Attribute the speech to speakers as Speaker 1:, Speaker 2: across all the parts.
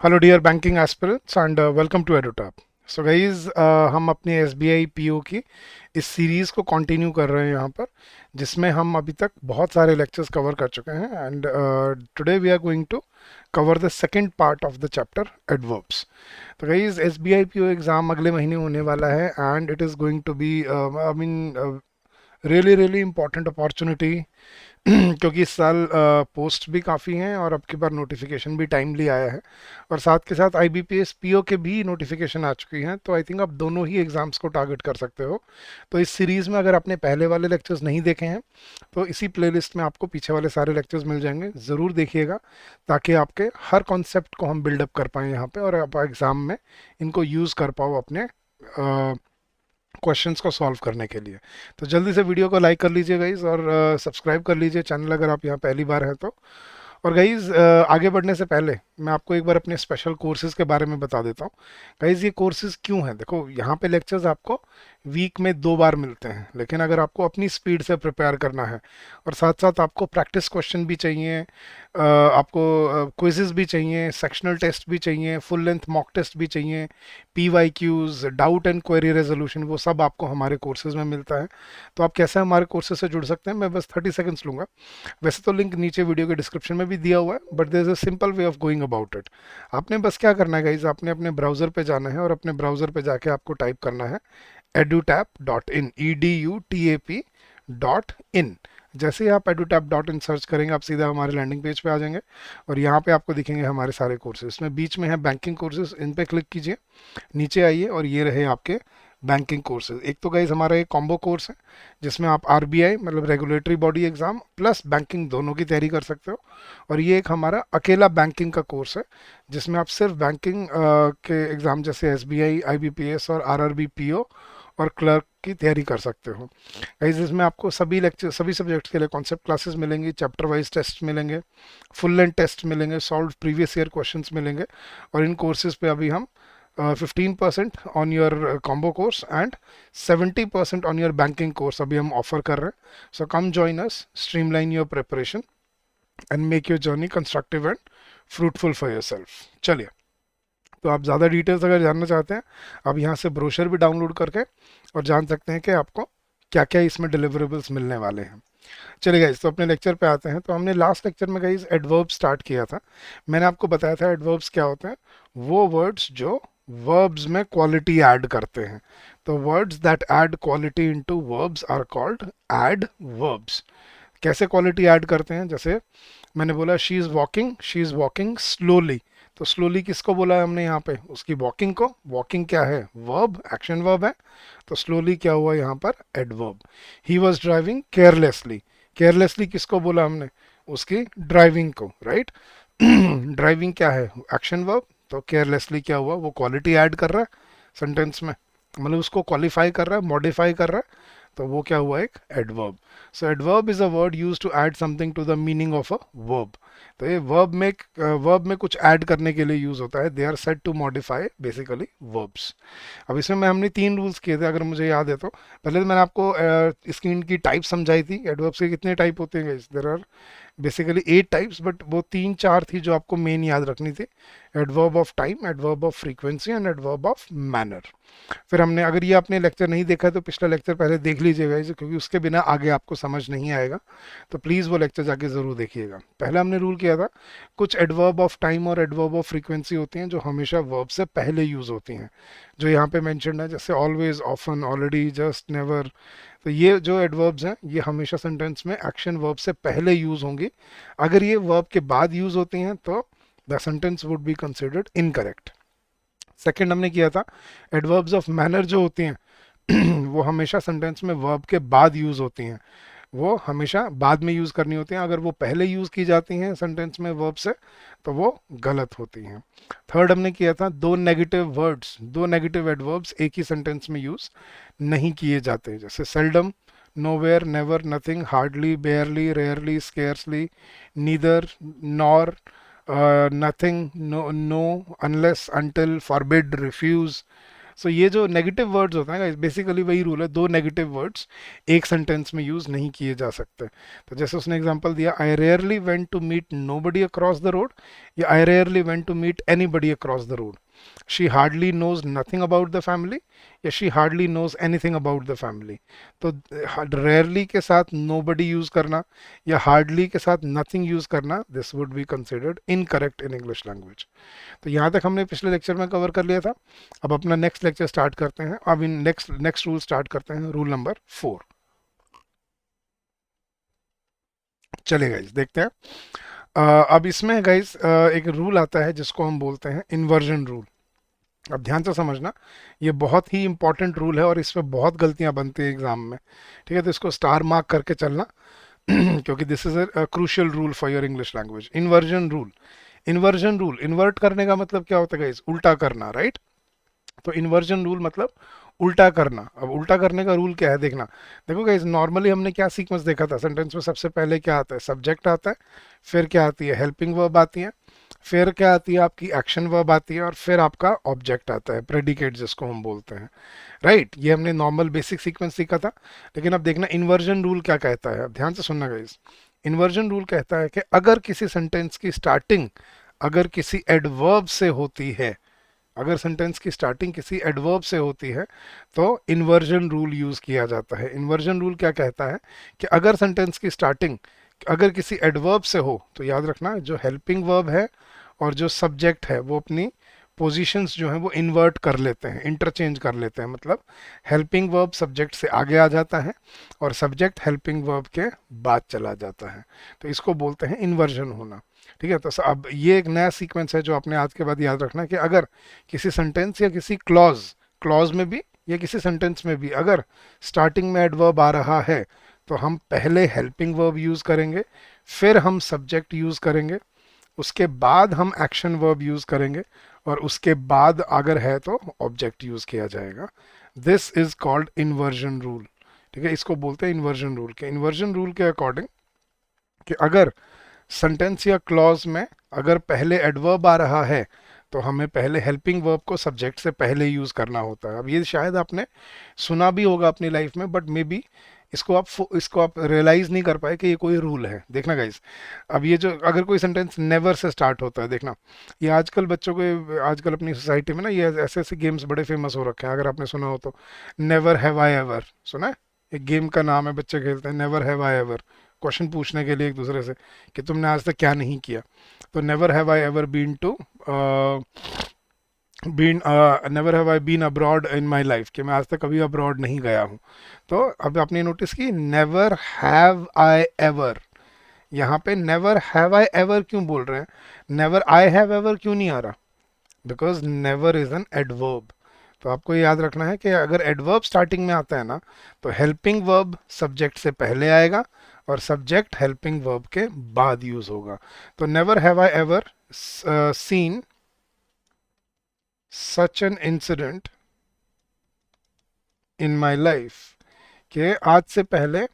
Speaker 1: Hello dear banking aspirants and welcome to Edutap. So guys, हम अपनी SBI PO की इस सीरीज़ को कंटिन्यू कर रहे हैं यहाँ पर, जिसमें हम अभी तक बहुत सारे लेक्चर्स कवर कर चुके हैं and today we are going to cover the second part of the chapter adverbs. तो गाइज, एसबीआई पीओ एग्ज़ाम अगले महीने होने वाला है and it is going to be I mean really really important opportunity क्योंकि इस साल पोस्ट भी काफ़ी हैं और अब की बार नोटिफिकेशन भी टाइमली आया है और साथ के साथ आईबीपीएस पीओ के भी नोटिफिकेशन आ चुकी हैं। तो आई थिंक आप दोनों ही एग्ज़ाम्स को टारगेट कर सकते हो। तो इस सीरीज़ में अगर आपने पहले वाले लेक्चर्स नहीं देखे हैं तो इसी प्लेलिस्ट में आपको पीछे वाले सारे लेक्चर्स मिल जाएंगे, ज़रूर देखिएगा ताकि आपके हर कॉन्सेप्ट को हम बिल्डअप कर पाएँ यहाँ पे और आप एग्ज़ाम में इनको यूज़ कर पाओ अपने क्वेश्चंस को सॉल्व करने के लिए। तो जल्दी से वीडियो को लाइक कर लीजिए गाइज और सब्सक्राइब कर लीजिए चैनल अगर आप यहाँ पहली बार हैं तो। और गाइज, आगे बढ़ने से पहले मैं आपको एक बार अपने स्पेशल कोर्सेज के बारे में बता देता हूँ। गाइज, ये कोर्सेज क्यों हैं, देखो यहाँ पे लेक्चर्स आपको वीक में 2 बार मिलते हैं, लेकिन अगर आपको अपनी स्पीड से प्रिपेयर करना है और साथ साथ आपको प्रैक्टिस क्वेश्चन भी चाहिए, आपको क्विजेज भी चाहिए, सेक्शनल टेस्ट भी चाहिए, फुल लेंथ मॉक टेस्ट भी चाहिए, PYQs, doubt and query resolution, वो सब आपको हमारे कोर्सेज में मिलता है। तो आप कैसे हमारे कोर्सेज से जुड़ सकते हैं, मैं बस 30 सेकंड्स लूँगा। वैसे तो लिंक नीचे वीडियो के डिस्क्रिप्शन में भी दिया हुआ है, but there is a simple way of going about it. आपने बस क्या करना है गाइज, आपने अपने ब्राउजर पे जाना है और अपने ब्राउजर पे जाके आपको टाइप करना है edutap.in, edutap.in। जैसे ही आप edutap.in सर्च करेंगे आप सीधा हमारे लैंडिंग पेज पे आ जाएंगे और यहाँ पे आपको दिखेंगे हमारे सारे कोर्सेज। इसमें बीच में है बैंकिंग कोर्सेज, इन पे क्लिक कीजिए, नीचे आइए और ये रहे आपके बैंकिंग कोर्सेज। एक तो गाइज हमारा एक कॉम्बो कोर्स है जिसमें आप आरबीआई मतलब regulatory body exam plus banking दोनों की तैयारी कर सकते हो। और ये एक हमारा अकेला बैंकिंग का कोर्स है जिसमें आप सिर्फ बैंकिंग के एग्जाम जैसे एसबीआई, आईबीपीएस और आरआरबी पीओ और क्लर्क की तैयारी कर सकते हो। गाइस, इसमें आपको सभी लेक्चर सभी सब्जेक्ट्स के लिए कॉन्सेप्ट क्लासेस मिलेंगी, चैप्टर वाइज टेस्ट मिलेंगे, फुल लेंथ टेस्ट मिलेंगे, सॉल्व प्रीवियस ईयर क्वेश्चंस मिलेंगे। और इन कोर्सेज पे अभी हम 15% on your combo course and 70% on your banking course अभी हम ऑफर कर रहे हैं। So come join us, streamline your preparation and make your journey constructive and fruitful for yourself. चलिए, तो आप ज़्यादा डिटेल्स अगर जानना चाहते हैं आप यहाँ से ब्रोशर भी डाउनलोड करके और जान सकते हैं कि आपको क्या क्या इसमें डिलीवरेबल्स मिलने वाले हैं। चलिए गाइज, तो अपने लेक्चर पे आते हैं। तो हमने लास्ट लेक्चर में गाइज एडवर्ब स्टार्ट किया था। मैंने आपको बताया था एडवर्ब्स क्या होते हैं, वो वर्ड्स जो वर्ब्स में क्वालिटी ऐड करते हैं। तो words that add quality into verbs are called adverbs. कैसे क्वालिटी ऐड करते हैं, जैसे मैंने बोला शी इज वॉकिंग स्लोली। तो स्लोली किसको बोला है हमने यहाँ पे, उसकी वॉकिंग को। वॉकिंग क्या है, वर्ब, एक्शन वर्ब है। तो स्लोली क्या हुआ यहाँ पर, adverb. He was driving carelessly. Carelessly किसको बोला हमने, उसकी ड्राइविंग को, राइट। ड्राइविंग क्या है, एक्शन वर्ब। तो केयरलेसली क्या हुआ, वो क्वालिटी ऐड कर रहा है सेंटेंस में, मतलब उसको क्वालिफाई कर रहा है, मॉडिफाई कर रहा है। तो वो क्या हुआ, एक adverb. So adverb is a word use to add something to the meaning of a verb. तो ये वर्ब में कुछ ऐड करने के लिए यूज होता है। They are said to modify basically verbs. अब इसमें हमने 3 रूल्स किए थे अगर मुझे याद है तो। पहले तो मैंने आपको इसकी इनकी टाइप समझाई थी, एडवर्ब्स के कितने टाइप होते हैं। There are basically 8 types, but वो 3 4 थी जो आपको मेन याद रखनी थी। Adverb of time, adverb of frequency and adverb of manner. फिर हमने, अगर ये आपने लेक्चर नहीं देखा है तो पिछला लेक्चर पहले देख लीजिएगा इसे, क्योंकि उसके बिना आगे आपको समझ नहीं आएगा। तो प्लीज़ वो लेक्चर जाके ज़रूर देखिएगा। पहले हमने रूल किया था, कुछ एडवर्ब ऑफ टाइम और एडवर्ब ऑफ फ्रीक्वेंसी होती हैं जो हमेशा वर्ब से पहले यूज़ होती हैं, जो यहाँ पे मेंशन्ड है, जैसे always, often, already, just, never. तो ये जो एडवर्ब्स हैं ये हमेशा सेंटेंस में एक्शन वर्ब से पहले यूज़ होंगी। अगर ये वर्ब के बाद यूज़ होती हैं तो the sentence would be considered incorrect. Second हमने किया था, एडवर्ब्स ऑफ मैनर जो होती हैं वो हमेशा सेंटेंस में वर्ब के बाद यूज़ होती हैं, वो हमेशा बाद में यूज़ करनी होती हैं। अगर वो पहले यूज़ की जाती हैं सेंटेंस में वर्ब से तो वो गलत होती हैं। थर्ड हमने किया था, दो नेगेटिव एडवर्ब्स एक ही सेंटेंस में यूज़ नहीं किए जाते, जैसे seldom, nowhere, never, nothing, hardly, barely, rarely, scarcely, neither, nor, nothing, no, unless, until, forbid, refuse, so ये जो नेगेटिव वर्ड्स होते हैं बेसिकली वही रूल है, दो नेगेटिव वर्ड्स एक सेंटेंस में यूज नहीं किए जा सकते। तो जैसे उसने एग्जांपल दिया, I rarely went to meet nobody across the road, या I rarely went to meet anybody across the road. She hardly knows nothing about the family, या she hardly knows anything about the family. तो rarely के साथ nobody use करना या hardly के साथ nothing use करना, this would be considered incorrect in English language. तो यहाँ तक हमने पिछले लेक्चर में कवर कर लिया था। अब अपना नेक्स्ट लेक्चर स्टार्ट करते हैं। अब इन नेक्स्ट रूल स्टार्ट करते हैं, रूल नंबर 4। चलिए गाइस देखते हैं। अब इसमें गाइस एक रूल आता है जिसको हम बोलते हैं इन्वर्जन रूल। अब ध्यान से समझना, ये बहुत ही इंपॉर्टेंट रूल है और इसमें बहुत गलतियां बनती है एग्जाम में। ठीक है, तो इसको स्टार मार्क करके चलना क्योंकि this is a crucial rule for your English language. Inversion rule, inversion rule, invert करने का मतलब क्या होता है गाइस? उल्टा करना, राइट? तो इन्वर्जन रूल मतलब उल्टा करना। अब उल्टा करने का रूल क्या है देखना। देखो गाइस, नॉर्मली हमने क्या सीक्वेंस देखा था सेंटेंस में? सबसे पहले क्या आता है? सब्जेक्ट आता है, फिर क्या आती है? हेल्पिंग वर्ब आती है, फिर क्या आती है? आपकी एक्शन वर्ब आती है, और फिर आपका ऑब्जेक्ट आता है, प्रेडिकेट जिसको हम बोलते हैं, राइट? ये हमने नॉर्मल बेसिक सीक्वेंस सीखा था। लेकिन अब देखना इन्वर्जन रूल क्या कहता है। अब ध्यान से सुनना गाइस, इन्वर्जन रूल कहता है कि अगर किसी सेंटेंस की स्टार्टिंग अगर किसी एडवर्ब से होती है, अगर सेंटेंस की स्टार्टिंग किसी एडवर्ब से होती है, तो इन्वर्जन रूल यूज किया जाता है। इन्वर्जन रूल क्या कहता है कि अगर सेंटेंस की स्टार्टिंग अगर किसी एडवर्ब से हो, तो याद रखना जो हेल्पिंग वर्ब है और जो सब्जेक्ट है वो अपनी पोजीशंस जो है वो इन्वर्ट कर लेते हैं, इंटरचेंज कर लेते हैं। मतलब हेल्पिंग वर्ब सब्जेक्ट से आगे आ जाता है और सब्जेक्ट हेल्पिंग वर्ब के बाद चला जाता है। तो इसको बोलते हैं इन्वर्जन होना। ठीक है, तो अब ये एक नया सीक्वेंस है जो आपने आज के बाद याद रखना है कि अगर किसी सेंटेंस या किसी क्लॉज क्लॉज में भी या किसी सेंटेंस में भी अगर स्टार्टिंग में एडवर्ब आ रहा है, तो हम पहले हेल्पिंग वर्ब यूज करेंगे, फिर हम सब्जेक्ट यूज करेंगे, उसके बाद हम एक्शन वर्ब यूज करेंगे, और उसके बाद अगर है तो ऑब्जेक्ट यूज किया जाएगा। This is called inversion rule. ठीक है, इसको बोलते हैं इन्वर्जन रूल के। इन्वर्जन रूल के अकॉर्डिंग कि अगर सेंटेंस या क्लॉज में अगर पहले एडवर्ब आ रहा है, तो हमें पहले हेल्पिंग वर्ब को सब्जेक्ट से पहले यूज करना होता है। अब ये शायद आपने सुना भी होगा अपनी लाइफ में, बट मे बी इसको आप रियलाइज नहीं कर पाए कि ये कोई रूल है। देखना गाइस, अब ये जो अगर कोई सेंटेंस नेवर से स्टार्ट होता है, देखना ये आजकल बच्चों के आजकल अपनी सोसाइटी में ना ये ऐसे ऐसे गेम्स बड़े फेमस हो रखे हैं, अगर आपने सुना हो तो। नेवर हैव आई एवर सुना है? एक गेम का नाम है, बच्चे खेलते हैं, never have I ever. Question पूछने के लिए एक दूसरे से कि तुमने आज तक क्या नहीं किया। तो never have I ever been to been never have I been abroad in my life, कि मैं आज तक कभी अब्रॉड नहीं गया हूँ। तो अब आपने नोटिस की नेवर हैव आई एवर, यहाँ पे नेवर हैव आई एवर क्यों बोल रहे हैं? नेवर आई हैव एवर क्यों नहीं आ रहा? Because never is an adverb. तो आपको ये याद रखना है कि अगर एडवर्ब स्टार्टिंग में आता है ना, तो हेल्पिंग वर्ब सब्जेक्ट से पहले आएगा और सब्जेक्ट हेल्पिंग वर्ब के बाद यूज होगा। तो never have I ever seen such an incident in my life, कि आज से पहले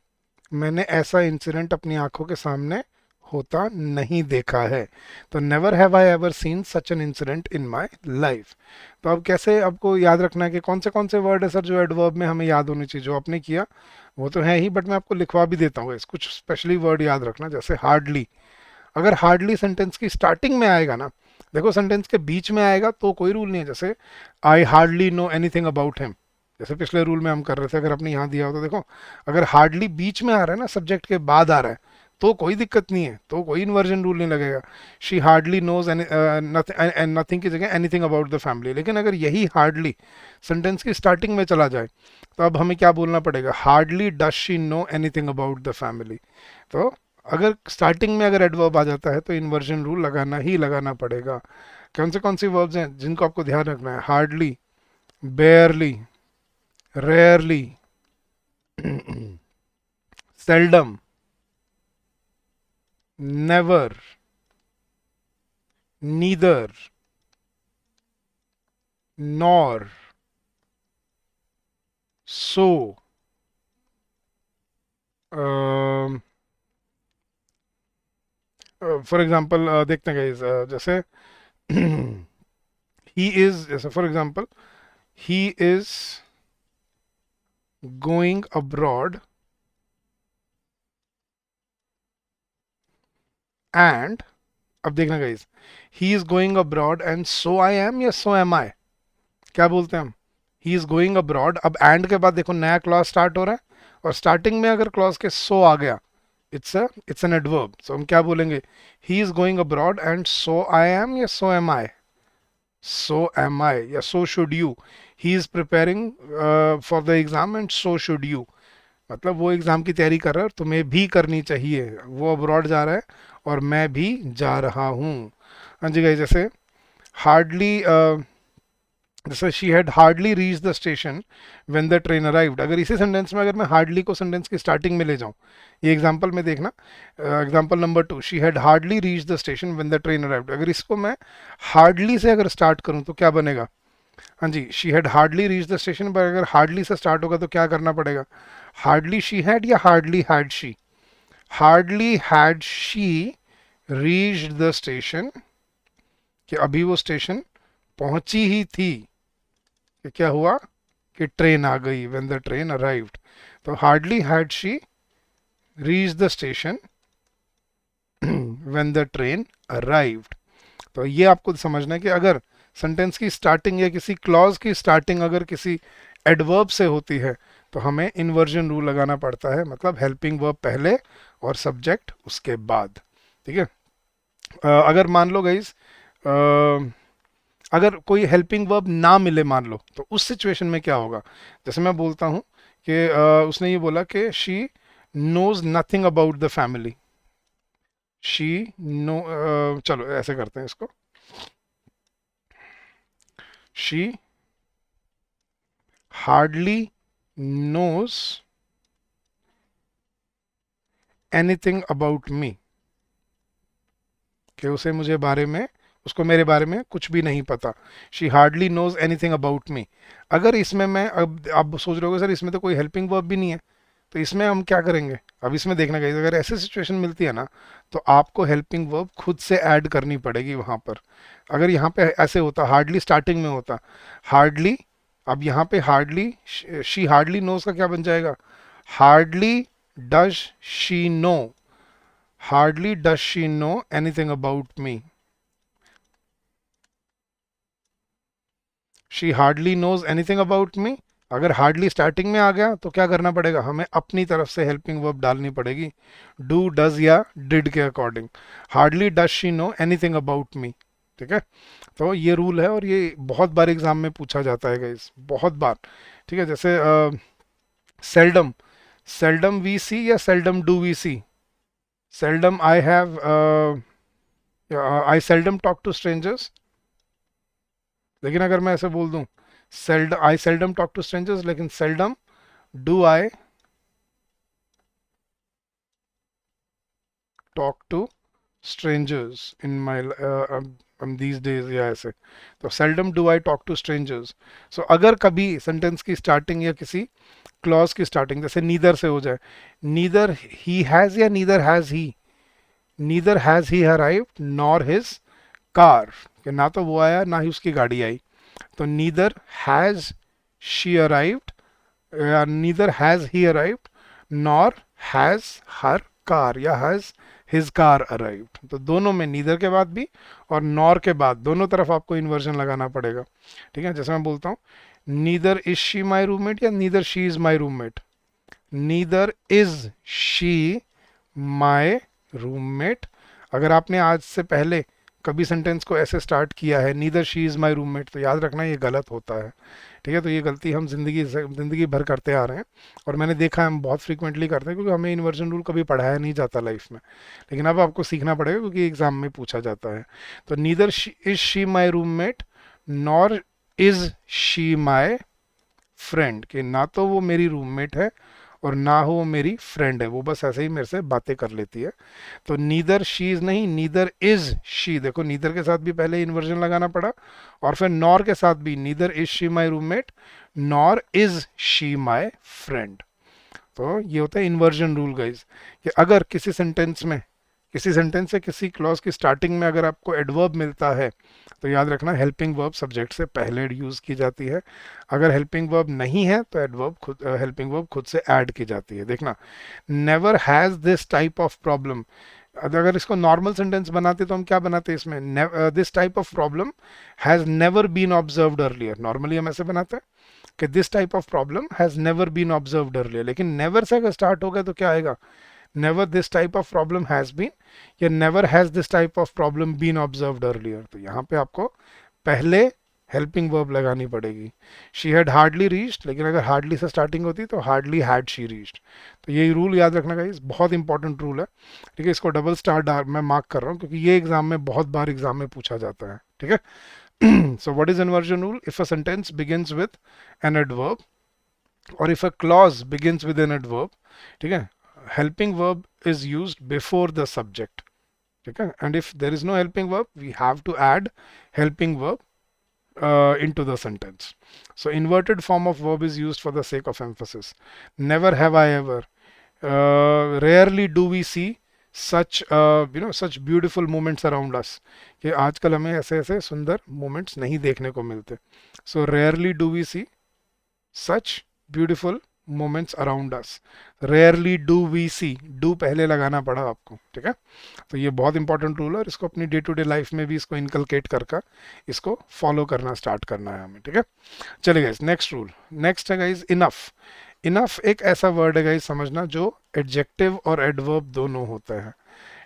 Speaker 1: मैंने ऐसा इंसिडेंट अपनी आंखों के सामने होता नहीं देखा है। तो never have I ever seen such an incident in my life. तो अब कैसे आपको याद रखना है कि कौन से वर्ड है सर जो एडवर्ब में हमें याद होनी चाहिए? जो आपने किया वो तो है ही, बट मैं आपको लिखवा भी देता हूँ। कुछ स्पेशली वर्ड याद रखना, जैसे हार्डली। अगर हार्डली सेंटेंस की स्टार्टिंग में आएगा ना, देखो सेंटेंस के बीच में आएगा तो कोई रूल नहीं है। जैसे I hardly no anything about him, जैसे पिछले रूल में हम कर रहे थे, अगर आपने यहाँ दिया हो तो देखो, अगर हार्डली बीच में आ रहा है ना, सब्जेक्ट के बाद आ रहा है, तो कोई दिक्कत नहीं है, तो कोई इन्वर्जन रूल नहीं लगेगा। शी हार्डली नोज नथिंग की जगह एनीथिंग अबाउट द फैमिली। लेकिन अगर यही हार्डली सेंटेंस की स्टार्टिंग में चला जाए, तो अब हमें क्या बोलना पड़ेगा? Hardly does she know anything about the family. तो अगर स्टार्टिंग में अगर एडवर्ब आ जाता है तो इन्वर्जन रूल लगाना ही लगाना पड़ेगा। कौन सी वर्ब्स हैं जिनको आपको ध्यान रखना है? Hardly, barely, rarely, seldom, never, neither, nor, so, for example देखते हैं guys, जैसे ही इज, जैसे for example he is going abroad and, अब देखना guys, he is going abroad and so I am या सो एम आई, क्या बोलते हैं हम? ही इज गोइंग अब्रॉड, अब एंड के बाद देखो नया क्लॉज स्टार्ट हो रहा है, और स्टार्टिंग में अगर क्लॉज के सो आ गया, इट्स एन एडवर्ब, सो हम क्या बोलेंगे? He is going abroad and so I am या सो एम आई? सो एम आई या so should you. He is preparing for the exam and so should you, मतलब वो एग्जाम की तैयारी कर रहा है और तुम्हें भी करनी चाहिए, वो अब्रॉड जा रहा है और मैं भी जा रहा हूँ। हाँ जी गाइस, जैसे हार्डली, जैसे she had hardly reach the station when the train arrived, अगर इसी सेंटेंस में अगर मैं हार्डली को सेंटेंस की स्टार्टिंग में ले जाऊं, ये एग्जांपल में देखना, example number 2, she had hardly reach the station when the train arrived, अगर इसको मैं हार्डली से अगर स्टार्ट करूं तो क्या बनेगा? हाँ जी, she had hardly reach the station, पर अगर हार्डली से स्टार्ट होगा तो क्या करना पड़ेगा? हार्डली शी हैड या hardly had she? Hardly had she reached the station, कि अभी वो स्टेशन पहुंची ही थी, कि क्या हुआ कि ट्रेन आ गई, व्हेन द ट्रेन अराइव्ड। तो hardly had she reach the station when the train arrived. तो ये आपको समझना है कि अगर सेंटेंस की स्टार्टिंग या किसी क्लॉज की स्टार्टिंग अगर किसी एडवर्ब से होती है तो हमें इन्वर्जन रूल लगाना पड़ता है, मतलब हेल्पिंग वर्ब पहले और सब्जेक्ट उसके बाद। ठीक है, अगर मान लो गाइज, अगर कोई हेल्पिंग वर्ब ना मिले मान लो, तो उस सिचुएशन में क्या होगा? जैसे मैं बोलता हूँ कि उसने ये बोला कि she knows nothing about the family, she know, चलो ऐसे करते हैं इसको, she hardly knows anything about me, कि उसे मुझे बारे में, उसको मेरे बारे में कुछ भी नहीं पता। She hardly knows anything about me. अगर इसमें मैं, अब आप सोच रहे हो सर इसमें तो कोई हेल्पिंग वर्ब भी नहीं है, तो इसमें हम क्या करेंगे? अब इसमें देखना चाहिए, अगर ऐसी सिचुएशन मिलती है ना, तो आपको हेल्पिंग वर्ब खुद से ऐड करनी पड़ेगी वहां पर। अगर यहाँ पे ऐसे होता, हार्डली स्टार्टिंग में होता, हार्डली, अब यहाँ पे हार्डली, शी हार्डली नोज का क्या बन जाएगा? Hardly does she know, hardly does she know anything about me, she hardly knows anything about me. अगर हार्डली स्टार्टिंग में आ गया तो क्या करना पड़ेगा? हमें अपनी तरफ से हेल्पिंग वर्ब डालनी पड़ेगी, डू डज या डिड के according. Hardly does she know anything about मी। ठीक है, तो ये रूल है और ये बहुत बार एग्जाम में पूछा जाता है गाइस, बहुत बार। ठीक है, जैसे सेल्डम, सेल्डम वी सी या seldom do we see? Seldom I have, I seldom talk to strangers, लेकिन अगर मैं ऐसे बोल दूं, seldom I seldom talk to strangers, लेकिन seldom do I talk to strangers in my these days, या ऐसे, तो seldom do I talk to strangers. So अगर कभी सेंटेंस की स्टार्टिंग या किसी क्लॉज की स्टार्टिंग जैसे नीदर से हो जाए, नीदर ही हैज या neither has he, neither has he arrived nor his car, कि ना तो वो आया ना ही उसकी गाड़ी आई, तो neither has she arrived, neither has he arrived nor has her car या हैज हिज कार अराइव्ड। तो दोनों में नीदर के बाद भी और नॉर के बाद दोनों तरफ आपको इन्वर्जन लगाना पड़ेगा। ठीक है, जैसे मैं बोलता हूँ, neither is she my roommate या neither she is my roommate, neither is she my roommate. अगर आपने आज से पहले कभी सेंटेंस को ऐसे स्टार्ट किया है, neither she is my roommate, तो याद रखना ये गलत होता है। ठीक है, तो ये गलती हम जिंदगी भर करते आ रहे हैं, और मैंने देखा है हम बहुत फ्रीक्वेंटली करते हैं, क्योंकि हमें इन्वर्जन रूल कभी पढ़ाया नहीं जाता लाइफ में, लेकिन अब आपको सीखना पड़ेगा क्योंकि एग्जाम में पूछा जाता है। तो neither is she my roommate nor is she my friend, कि ना तो वो मेरी रूममेट है और ना हो वो मेरी फ्रेंड है, वो बस ऐसे ही मेरे से बातें कर लेती है। तो नीदर शी इज नहीं, नीदर इज शी, देखो नीदर के साथ भी पहले इन्वर्जन लगाना पड़ा, और फिर नॉर के साथ भी, neither is she my roommate nor is she my friend. तो ये होता है इन्वर्जन रूल गाइज, कि अगर किसी सेंटेंस में, किसी सेंटेंस से किसी क्लॉज की स्टार्टिंग में अगर आपको एडवर्ब मिलता है, तो याद रखना हेल्पिंग वर्ब सब्जेक्ट से पहले यूज़ की जाती है। अगर हेल्पिंग वर्ब नहीं है तो एडवर्ब खुद हेल्पिंग वर्ब खुद से ऐड की जाती है। देखना, never has this type of problem, अगर इसको नॉर्मल सेंटेंस बनाते तो हम क्या बनाते इसमें, this type of problem has never been observed earlier. Normally हम ऐसे बनाते हैं कि this type of problem has never been observed earlier, लेकिन नेवर से अगर स्टार्ट हो गया तो क्या आएगा, never this type of problem has been, या never has this type of problem been observed earlier. तो यहाँ पे आपको पहले हेल्पिंग वर्ब लगानी पड़ेगी। शी हैड हार्डली रीच्ड, लेकिन अगर हार्डली से स्टार्टिंग होती तो हार्डली हैड शी रीच्ड। तो यही रूल याद रखना गाइस, बहुत इंपॉर्टेंट रूल है। ठीक है, इसको डबल स्टार डाल मैं मार्क कर रहा हूँ क्योंकि ये एग्जाम में बहुत बार एग्जाम में पूछा जाता है। ठीक है। So what is inversion rule? If a sentence begins with an adverb और if a clause begins with an adverb, ठीक है, helping verb is used before the subject. ठीक है, and if there is no helping verb we have to add helping verb into the sentence. So inverted form of verb is used for the sake of emphasis. Never have I ever. Rarely do we see such such beautiful moments around us. कि आजकल हमें ऐसे ऐसे सुंदर moments नहीं देखने को मिलते. So rarely do we see such beautiful moments around us. Rarely do we see. Do पहले लगाना पड़ा आपको, ठीक है। तो ये बहुत इंपॉर्टेंट रूल है और इसको अपनी डे टू डे लाइफ में भी इसको इनकलकेट कर इसको फॉलो करना स्टार्ट करना है हमें, ठीक है। चलिए गाइस, नेक्स्ट रूल, नेक्स्ट है गाइस इनफ। इनफ एक ऐसा वर्ड है गाइस, समझना, जो एडजेक्टिव और एडवर्ब दोनों होते हैं।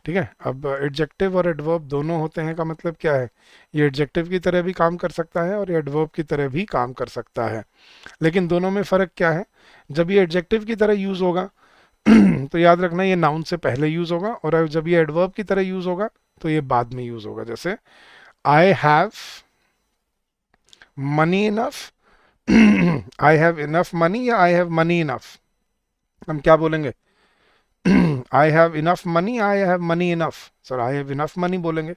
Speaker 1: ठीक है, अब एडजेक्टिव और एडवर्ब दोनों होते हैं का मतलब क्या है, ये एडजेक्टिव की तरह भी काम कर सकता है और ये एडवर्ब की तरह भी काम कर सकता है। लेकिन दोनों में फ़र्क क्या है, जब ये एडजेक्टिव की तरह यूज़ होगा तो याद रखना ये नाउन से पहले यूज़ होगा, और जब ये एडवर्ब की तरह यूज़ होगा तो ये बाद में यूज़ होगा। जैसे I have money enough, I have enough money या आई हैव मनी इनफ, हम क्या बोलेंगे, आई have enough money, I have money enough, sir I have enough money बोलेंगे।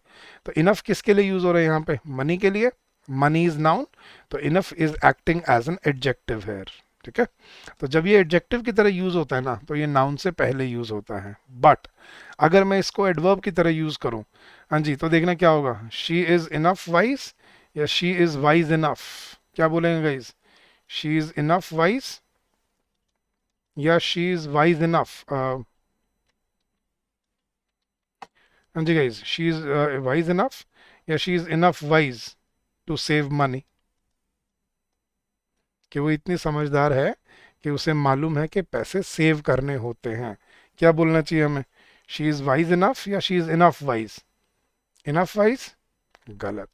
Speaker 1: तो इनफ किसके लिए यूज हो रहा है यहाँ पे, मनी के लिए, मनी इज नाउन, तो enough is acting as an adjective here. ठीक है, तो जब ये एडजेक्टिव की तरह यूज होता है ना तो ये नाउन से पहले यूज होता है। बट अगर मैं इसको एडवर्ब की तरह यूज करूं, हाँ जी, तो देखना क्या होगा, शी इज इनफ वाइज या शी इज वाइज इनफ, क्या बोलेंगे guys, she is enough wise या शी इज वाइज इनफ। हाँ जी guys, she is wise enough या she is enough wise to save money, कि वो इतनी समझदार है कि उसे मालूम है कि पैसे सेव करने होते हैं। क्या बोलना चाहिए हमें, शी इज वाइज इनफ या she is enough wise, enough wise गलत,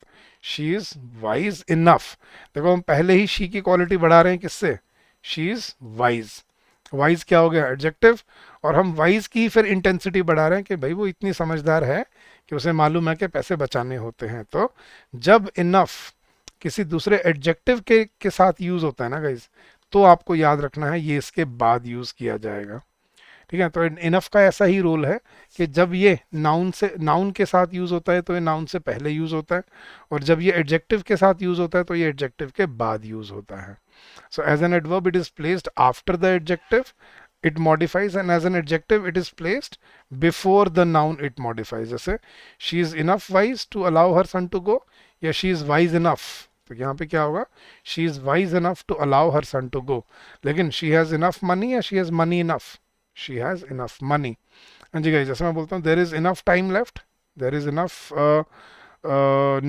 Speaker 1: शी इज वाइज इनफ। देखो हम पहले ही शी की क्वालिटी बढ़ा रहे हैं, किससे, शी इज वाइज, वाइज क्या हो गया, एडजेक्टिव, और हम वाइज की फिर इंटेंसिटी बढ़ा रहे हैं कि भाई वो इतनी समझदार है कि उसे मालूम है कि पैसे बचाने होते हैं। तो जब इनफ किसी दूसरे एडजेक्टिव के साथ यूज होता है ना गाइज, तो आपको याद रखना है ये इसके बाद यूज किया जाएगा। ठीक है, तो इनफ का ऐसा ही रोल है कि जब ये नाउन के साथ यूज होता है तो ये नाउन से पहले यूज होता है, और जब ये एडजेक्टिव के साथ यूज होता है तो ये एडजेक्टिव के बाद यूज होता है। So as an adverb it is placed after the adjective, it modifies, and as an adjective it is placed before the noun it modifies। जैसे she is enough wise to allow her son to go या she is wise enough, तो यहाँ पे क्या होगा, she is wise enough to allow her son to go। लेकिन she has enough money या she has money enough, she has enough money। हाँ जी guys, जैसे मैं बोलता हूँ there is enough time left, there is enough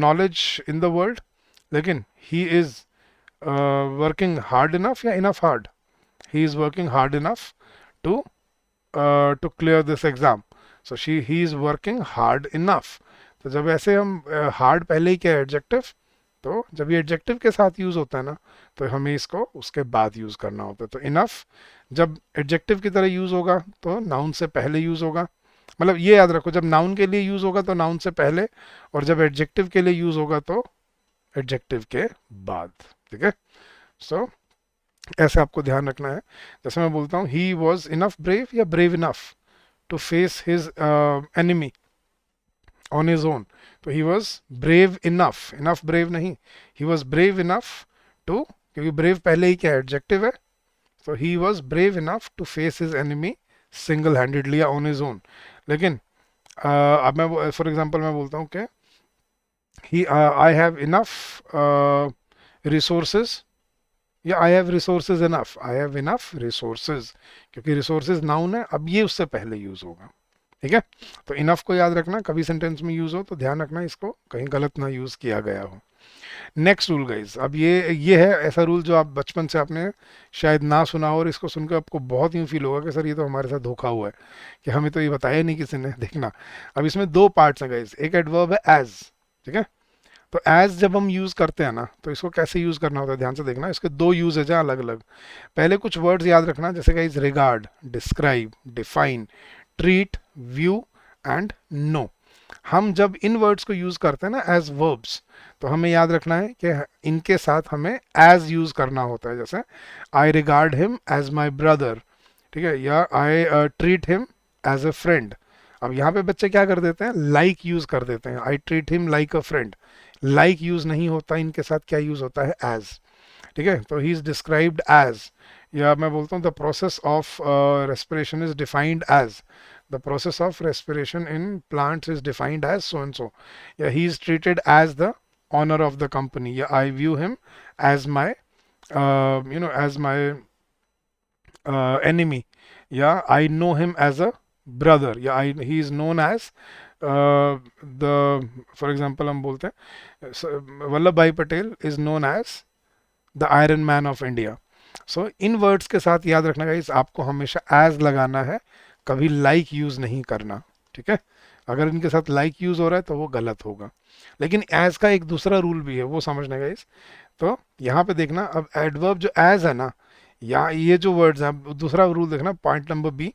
Speaker 1: knowledge in the world, लेकिन he is working hard enough या enough hard, he is working hard enough to clear this exam, so he is working hard enough। तो जब ऐसे हम hard पहले ही क्या है, एडजेक्टिव, तो जब ये एडजेक्टिव के साथ यूज होता है ना तो हमें इसको उसके बाद यूज करना होता है। तो इनफ जब एडजेक्टिव की तरह यूज होगा तो नाउन से पहले यूज होगा, मतलब ये याद रखो, जब नाउन के लिए यूज होगा तो नाउन से पहले, और जब एडजेक्टिव के लिए यूज होगा तो एडजेक्टिव के बाद। ठीक है, सो ऐसे आपको ध्यान रखना है। जैसे मैं बोलता हूँ ही वॉज इनफ ब्रेव या brave enough to face his enemy on his own, तो he was brave enough, enough brave नहीं, he was brave enough to, क्योंकि ब्रेव पहले ही क्या एडजेक्टिव है, तो he was brave enough to face his enemy single handedly या on his own. लेकिन अब मैं फॉर एग्जाम्पल मैं बोलता हूँ कि he I have enough resources, या I have resources enough, I have enough resources, क्योंकि रिसोर्सेज नाउन है, अब ये उससे पहले यूज होगा। ठीक है, तो इनफ को याद रखना, कभी सेंटेंस में यूज हो तो ध्यान रखना इसको कहीं गलत ना यूज किया गया हो। नेक्स्ट रूल गाइस, अब ये है ऐसा रूल जो आप बचपन से आपने शायद ना सुना हो, और इसको सुनकर आपको बहुत यूं फील होगा कि सर ये तो हमारे साथ धोखा हुआ है कि हमें तो ये बताया नहीं किसी ने। देखना, अब इसमें दो पार्ट्स हैं गाइस, एक एडवर्ब है एज। ठीक है, तो एज जब हम यूज करते हैं ना, तो इसको कैसे यूज करना होता है ध्यान से देखना, इसके दो यूज है अलग अलग। पहले कुछ वर्ड्स याद रखना, जैसे guys regard, describe, define, treat, view and know. हम जब इन वर्ड्स को यूज करते हैं ना एज वर्ब्स, तो हमें याद रखना है कि इनके साथ हमें एज यूज करना होता है। जैसे I regard him as my brother, ठीक है, या I treat him as a friend. अब यहाँ पे बच्चे क्या कर देते हैं, लाइक यूज कर देते हैं, आई ट्रीट हिम लाइक अ फ्रेंड। लाइक यूज नहीं होता, इनके साथ क्या यूज होता है, एज। ठीक है, तो ही इज डिस्क्राइब्ड एज, या मैं बोलता हूँ the process of respiration is defined as, the process of respiration in plants is defined as so and so. Yeah, he is treated as the honor of the company. Yeah, I view him as my as my enemy. Yeah, I know him as a brother. Yeah, he is known as the, for example हम बोलते हैं वल्लभ भाई Patel is known as the Iron Man of India. So in words के साथ याद रखना guys, आपको हमेशा एज लगाना है, कभी लाइक यूज नहीं करना। ठीक है, अगर इनके साथ लाइक यूज हो रहा है तो वो गलत होगा। लेकिन एज का एक दूसरा रूल भी है, वो समझना गाइस। तो यहाँ पे देखना, अब एडवर्ब जो एज है ना, या ये जो वर्ड्स हैं, दूसरा रूल देखना पॉइंट नंबर बी,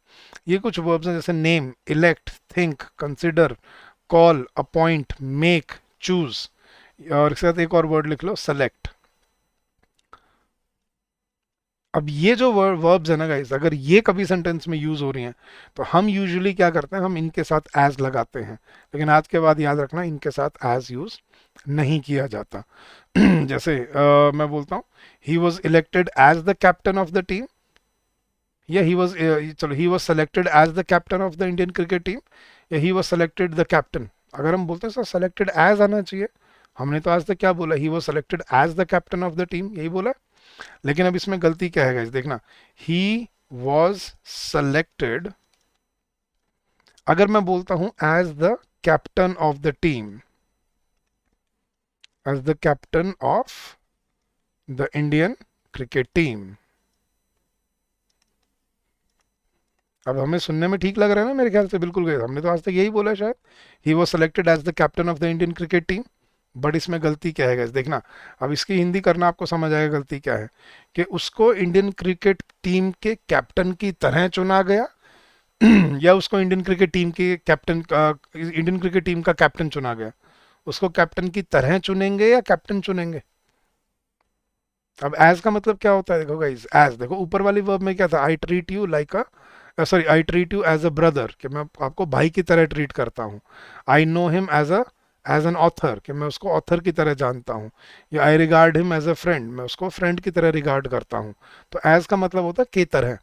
Speaker 1: ये कुछ वर्ब्स हैं जैसे name, elect, think, consider, call, appoint, make, choose, और इसके साथ एक और वर्ड लिख लो, सेलेक्ट। अब ये जो वर्ब्स है ना गाइस, अगर ये कभी सेंटेंस में यूज हो रही हैं, तो हम यूजुअली क्या करते हैं, हम इनके साथ एज लगाते हैं। लेकिन आज के बाद याद रखना, इनके साथ एज यूज नहीं किया जाता। जैसे मैं बोलता हूँ he was elected as the captain of the team, या ही वॉज, चलो he was selected as the captain of the Indian cricket team, या he was selected the captain. अगर हम बोलते हैं सर सेलेक्टेड एज आना चाहिए, हमने तो आज तक क्या बोला, he was selected as the captain of the team, यही बोला। लेकिन अब इसमें गलती क्या है गाइस, देखना, ही वॉज सेलेक्टेड, अगर मैं बोलता हूं as the captain of the team, as the captain of the Indian cricket team, अब हमें सुनने में ठीक लग रहा है ना, मेरे ख्याल से बिल्कुल गए, हमने तो आज तक यही बोला शायद, he was selected as the captain of the Indian cricket team. But इसमें गलती क्या है गाइस, देखना, अब इसकी हिंदी करना आपको समझ आएगा गलती क्या है, कि उसको इंडियन क्रिकेट टीम के कैप्टन की तरह चुना गया, या उसको इंडियन क्रिकेट टीम के कैप्टन का, इंडियन क्रिकेट टीम का कैप्टन चुना गया। उसको कैप्टन की तरह चुनेंगे या कैप्टन चुनेंगे। अब एज का मतलब क्या होता है, देखो गाइस, एज देखो ऊपर वाली वर्ब में क्या था, I treat you like a, sorry I treat you as a brother, कि मैं आपको भाई की तरह ट्रीट करता हूँ। I know him as an author, कि मैं उसको ऑथर की तरह जानता हूँ। या I regard him as a friend, मैं उसको फ्रेंड की तरह रिगार्ड करता हूँ। तो एज का मतलब होता है की तरह।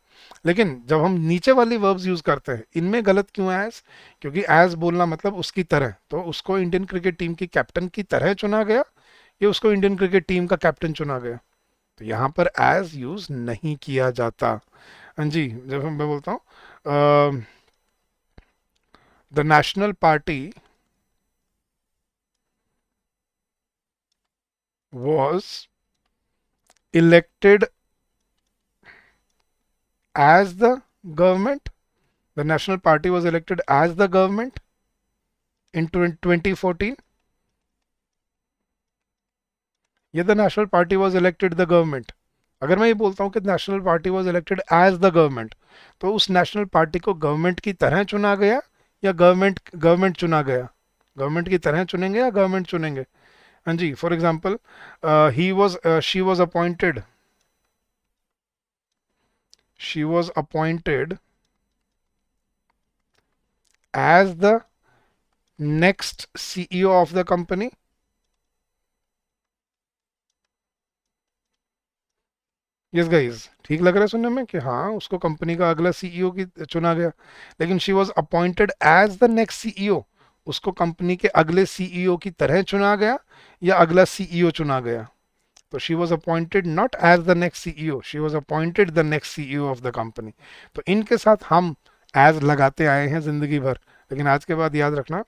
Speaker 1: लेकिन जब हम नीचे वाली वर्ब्स यूज करते हैं, इनमें गलत क्यों है एज, क्योंकि एज बोलना मतलब उसकी तरह, तो उसको इंडियन क्रिकेट टीम की कैप्टन की तरह चुना गया, या उसको इंडियन क्रिकेट टीम का कैप्टन चुना गया। तो यहाँ पर एज यूज नहीं किया जाता। हाँ जी, जब मैं बोलता हूँ the national party was elected as the government, the national party was elected as the government in 2014, या the national party was elected the government. अगर मैं ये बोलता हूँ कि national party was elected as the government, तो उस national party को गवर्नमेंट की तरह चुना गया, या गवर्नमेंट गवर्नमेंट चुना गया। गवर्नमेंट की तरह चुनेंगे या गवर्नमेंट चुनेंगे। हाँ जी, for example he was she was appointed, she was appointed as the next CEO of the company। Yes guys, ठीक लग रहा है सुनने में कि हाँ उसको कंपनी का अगला सीईओ की चुना गया। लेकिन she was appointed as the next CEO, उसको कंपनी के अगले सीईओ की तरह चुना गया या अगला सीईओ चुना गया? तो she was appointed not as the next CEO, she was appointed the next CEO of the company. तो इनके साथ हम एज लगाते आए हैं जिंदगी भर, लेकिन आज के बाद याद रखना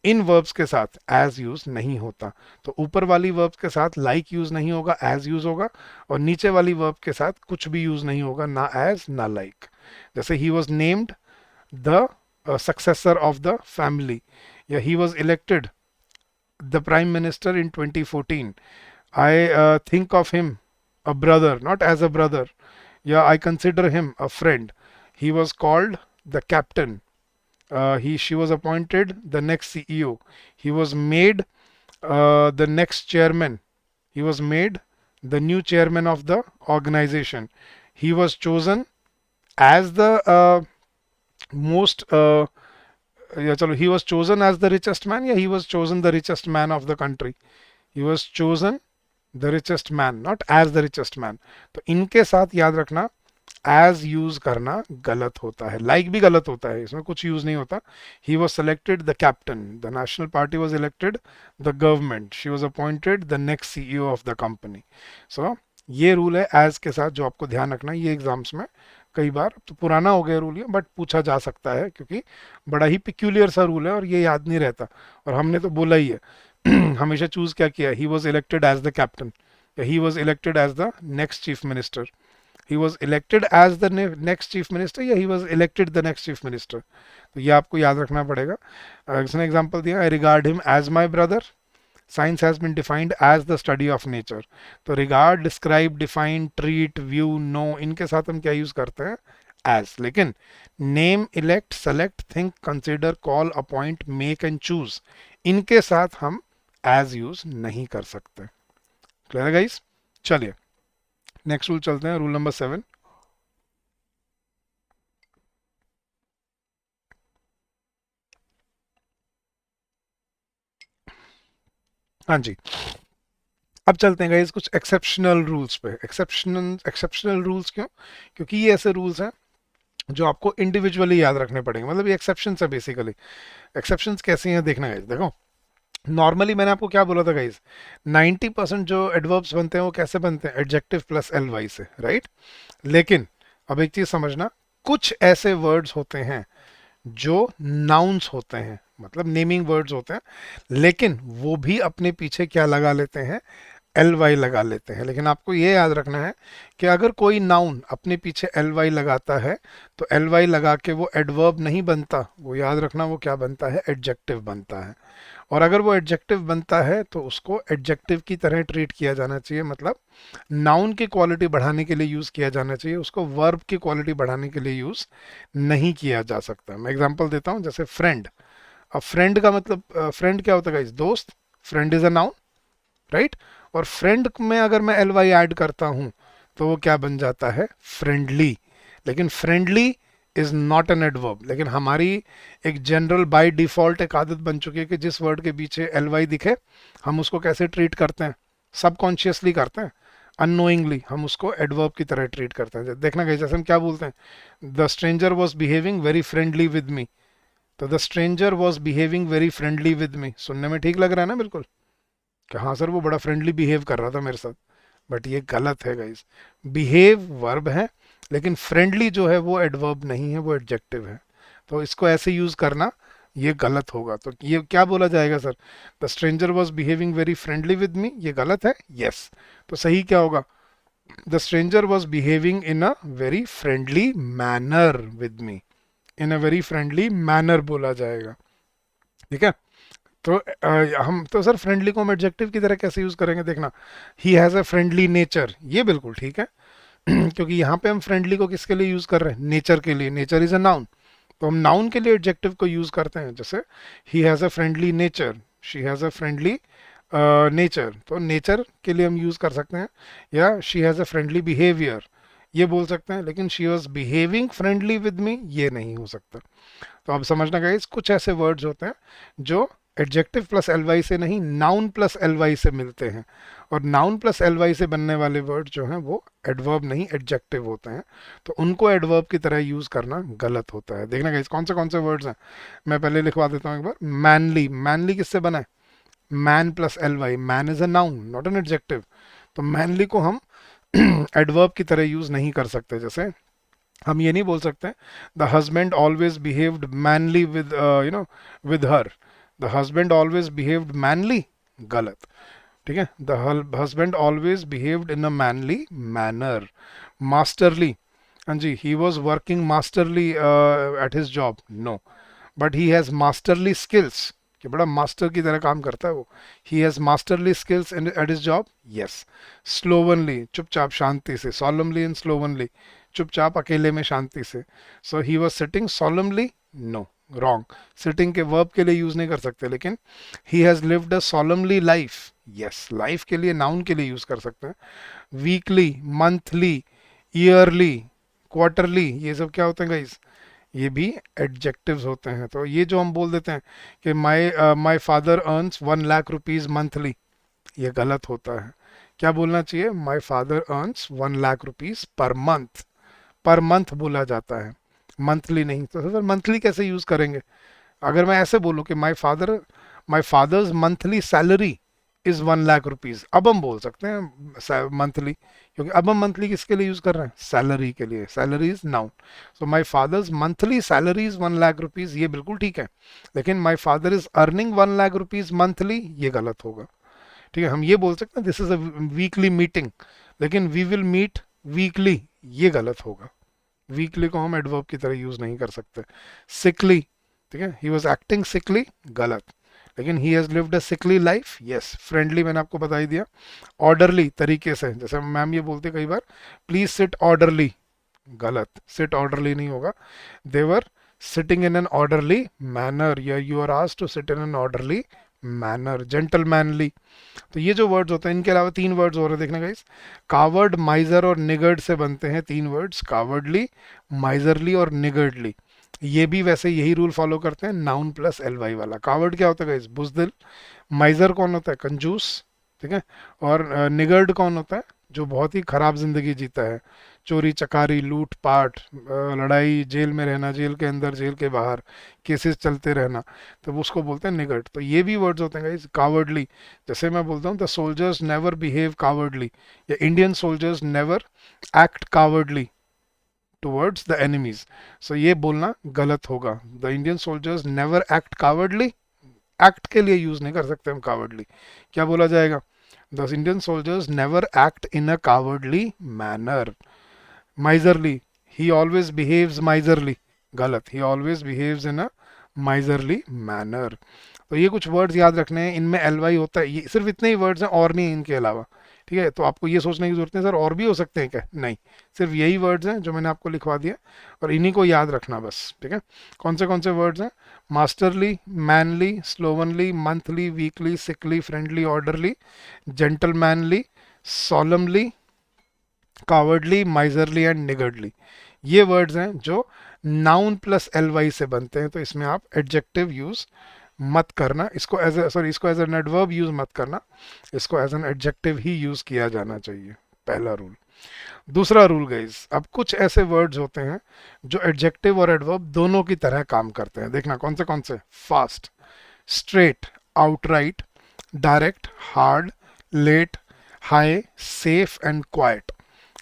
Speaker 1: इन वर्ब्स के साथ एज यूज नहीं होता। तो ऊपर वाली वर्ब्स के साथ लाइक यूज नहीं होगा, एज यूज होगा, और नीचे वाली वर्ब के साथ कुछ भी यूज नहीं होगा, ना एज ना लाइक। जैसे he was named the successor of the family. Yeah, he was elected the prime minister in 2014. I think of him a brother, not as a brother. Yeah, I consider him a friend. He was called the captain. She was appointed the next CEO. He was made the next chairman. He was made the new chairman of the organization. He was chosen as the most या चलो he was chosen as the richest man या he was chosen the richest man of the country. He was chosen the richest man, not as the richest man. तो इनके साथ याद रखना as use करना गलत होता है, like भी गलत होता है, इसमें कुछ यूज नहीं होता। He was selected the captain, the national party was elected the government, she was appointed the next CEO of the company. So ये रूल है as के साथ जो आपको ध्यान रखना है। ये एग्जाम्स में कई बार, तो पुराना हो गया रूल ये, बट पूछा जा सकता है क्योंकि बड़ा ही पिक्यूलियर सा रूल है और ये याद नहीं रहता, और हमने तो बोला ही है हमेशा चूज क्या किया, he was elected as the captain या he was elected as the next chief minister, he was elected as the next chief minister या he was elected the next chief minister. तो ये आपको याद रखना पड़ेगा। इसने एग्जाम्पल दिया, I regard him as my brother, science has been defined as the study of nature. तो regard, describe, define, treat, view, know, इनके साथ हम क्या यूज करते हैं, एज। लेकिन name, elect, select, think, consider, call, appoint, make and choose, इनके साथ हम एज यूज नहीं कर सकते। क्लियर है गाइस? चलिए नेक्स्ट रूल चलते हैं, रूल नंबर 7। हाँ जी, अब चलते हैं गाइस कुछ एक्सेप्शनल रूल्स पे। एक्सेप्शनल रूल्स क्यों? क्योंकि ये ऐसे रूल्स हैं जो आपको इंडिविजुअली याद रखने पड़ेंगे, मतलब ये एक्सेप्शन है बेसिकली। एक्सेप्शंस कैसी हैं देखना गाइस, देखो नॉर्मली मैंने आपको क्या बोला था गाइस, 90% जो एडवर्ब्स बनते हैं वो कैसे बनते हैं, एडजेक्टिव प्लस एल वाई से, राइट। लेकिन अब एक चीज समझना, कुछ ऐसे वर्ड्स होते हैं जो नाउन्स होते हैं, मतलब नेमिंग वर्ड्स होते हैं, लेकिन वो भी अपने पीछे क्या लगा लेते हैं, एल वाई लगा लेते हैं। लेकिन आपको ये याद रखना है कि अगर कोई नाउन अपने पीछे एल वाई लगाता है तो एल वाई लगा के वो एडवर्ब नहीं बनता, वो याद रखना वो क्या बनता है, एडजेक्टिव बनता है। और अगर वो एडजेक्टिव बनता है तो उसको एडजेक्टिव की तरह ट्रीट किया जाना चाहिए, मतलब नाउन की क्वालिटी बढ़ाने के लिए यूज किया जाना चाहिए, उसको वर्ब की क्वालिटी बढ़ाने के लिए यूज नहीं किया जा सकता। मैं एग्जांपल देता हूँ, जैसे फ्रेंड। अब फ्रेंड का मतलब, फ्रेंड क्या होता है गाइस, दोस्त। Friend is a noun, right. और फ्रेंड में अगर मैं एल वाई ऐड करता हूं तो वो क्या बन जाता है, फ्रेंडली। लेकिन friendly is not an adverb. लेकिन हमारी एक जनरल बाय डिफॉल्ट एक आदत बन चुकी है कि जिस वर्ड के पीछे एल वाई दिखे हम उसको कैसे ट्रीट करते हैं, सबकॉन्शियसली करते हैं, अननोइंगली हम उसको एडवर्ब की तरह ट्रीट करते हैं। देखना गई जैसे हम क्या बोलते हैं, the stranger was behaving very friendly with me. तो the stranger was behaving very friendly with me, सुनने में ठीक लग रहा है ना बिल्कुल, कि हाँ सर वो बड़ा फ्रेंडली बिहेव कर रहा था मेरे साथ, बट ये गलत है गाइस। बिहेव वर्ब है, लेकिन फ्रेंडली जो है वो एडवर्ब नहीं है, वो एडजेक्टिव है। तो इसको ऐसे यूज करना ये गलत होगा। तो ये क्या बोला जाएगा sir, the stranger was behaving very friendly with मी, ये गलत है, यस। तो सही क्या होगा, the stranger was behaving in a very friendly manner with me, in a very friendly manner बोला जाएगा, ठीक है। तो हम तो सर फ्रेंडली को हम एडजेक्टिव की तरह कैसे यूज करेंगे, देखना, he has a friendly nature, ये बिल्कुल ठीक है क्योंकि यहाँ पे हम फ्रेंडली को किसके लिए यूज कर रहे हैं, नेचर के लिए। नेचर इज अ नाउन, तो हम नाउन के लिए एडजेक्टिव को यूज करते हैं। जैसे he has a friendly nature, she has a friendly nature, तो नेचर के लिए हम यूज कर सकते हैं। या she has a friendly behaviour, ये बोल सकते हैं। लेकिन she was behaving friendly with मी, ये नहीं हो सकता। तो अब समझना गाइस, कुछ ऐसे वर्ड्स होते हैं जो एडजेक्टिव प्लस एल वाई से नहीं, नाउन प्लस एल वाई से मिलते हैं, और नाउन प्लस एल वाई से बनने वाले वर्ड जो हैं वो एडवर्ब नहीं एडजेक्टिव होते हैं, तो उनको एडवर्ब की तरह यूज करना गलत होता है। देखना गाइस कौन से वर्ड्स हैं, मैं पहले लिखवा देता हूँ एक बार। मैनली, मैनली किससे बना है? Man plus L Y, man is a noun not an adjective, तो मैनली को हम एडवर्ब की तरह यूज नहीं कर सकते। जैसे हम ये नहीं बोल सकते the husband always behaved manly with with her, the husband always behaved manly, गलत। ठीक है, the husband always behaved in a manly manner. Masterly, हाँ जी, he was working masterly at his job, no, but he has masterly skills, कि बड़ा master की तरह काम करता है वो, he has masterly skills in at his job, yes. Slovenly, चुपचाप शांति से, सॉलमली एंड स्लोवनली, चुपचाप अकेले में शांति से, so he was sitting solemnly, no, wrong, sitting के वर्ब के लिए यूज नहीं कर सकते, लेकिन he has lived a solemnly life, yes, life के लिए नाउन के लिए यूज कर सकते हैं। वीकली, मंथली, ईयरली, क्वार्टरली, ये सब क्या होते हैं गाइस? ये भी एडजेक्टिव्स होते हैं। तो ये जो हम बोल देते हैं कि my father earns 1 lakh rupees monthly, ये गलत होता है। क्या बोलना चाहिए? My father earns 1 lakh rupees per month, per month बोला जाता है, मंथली नहीं। तो सर मंथली कैसे यूज करेंगे? अगर मैं ऐसे बोलूं कि my father's monthly salary is 1 lakh rupees, अब हम बोल सकते हैं मंथली, क्योंकि अब हम मंथली किसके लिए यूज कर रहे हैं? सैलरी के लिए, salary is noun. So my father's monthly salary is 1 lakh rupees, ये बिल्कुल ठीक है, लेकिन my father is earning 1 lakh rupees monthly, ये गलत होगा। ठीक है, हम ये बोल सकते हैं this is a weekly meeting, लेकिन वी विल मीट वीकली, ये गलत होगा। वीकली को हम एडवर्ब की तरह यूज नहीं कर सकते। सिकली, ठीक है, ही वॉज एक्टिंग सिकली, गलत, लेकिन he has lived a sickly life, yes. Friendly मैंने आपको बता ही दिया। ऑर्डरली, तरीके से, जैसे मैम ये बोलते कई बार प्लीज सिट ऑर्डरली, गलत, सिट ऑर्डरली नहीं होगा, they're sitting in an orderly manner, या you are asked to sit in an orderly manner. Gentlemanly, तो ये जो वर्ड्स होते हैं, इनके अलावा 3 वर्ड्स और है, देखना गाइस। कावर्ड, माइजर और निगर्ड से बनते हैं 3 वर्ड्स, कावर्डली, माइजरली और निगर्डली। ये भी वैसे यही रूल फॉलो करते हैं, नाउन प्लस एल वाई वाला। कावर्ड क्या होता है गाइस? बुजदिल। माइजर कौन होता है? कंजूस, ठीक है। और निगर्ड कौन होता है? जो बहुत ही खराब जिंदगी जीता है, चोरी चकारी, लूट पाट, लड़ाई, जेल में रहना, जेल के अंदर जेल के बाहर, केसेस चलते रहना, तो वो उसको बोलते हैं निगर्ड। तो ये भी वर्ड्स होते हैं गाइस। कावर्डली, जैसे मैं बोलता हूँ the soldiers never behave cowardly, या Indian soldiers never act cowardly towards the enemies, so ये बोलना गलत होगा। The Indian soldiers never act cowardly, act के लिए यूज नहीं कर सकते हम कावर्डली, क्या बोला जाएगा? The Indian soldiers never act in a cowardly manner. Miserly, he always behaves miserly, गलत, he always behaves in a miserly manner. तो ये कुछ वर्ड्स याद रखने हैं, इनमें एल वाई होता है, ये सिर्फ इतने ही वर्ड्स हैं और नहीं इनके अलावा। ठीक है, तो आपको ये सोचने की जरूरत नहीं सर और भी हो सकते हैं क्या, नहीं, सिर्फ यही वर्ड्स हैं जो मैंने आपको लिखवा दिया, और इन्हीं को याद रखना बस। ठीक है, कौन से वर्ड्स हैं? Masterly, manly, slovenly, monthly, weekly, sickly, friendly, orderly, gentlemanly, solemnly, cowardly, miserly and niggardly. ये वर्ड्स हैं जो नाउन प्लस एल वाई से बनते हैं, तो इसमें आप एडजेक्टिव यूज मत करना, इसको एज इसको एज एन एडवर्ब यूज मत करना, इसको एज एन एडजेक्टिव ही यूज किया जाना चाहिए, पहला रूल। दूसरा रूल गाइस, अब कुछ ऐसे वर्ड्स होते हैं जो एडजेक्टिव और एडवर्ब दोनों की तरह काम करते हैं, देखना कौन से? Fast, straight, outright, direct, hard, late, high, safe and quite.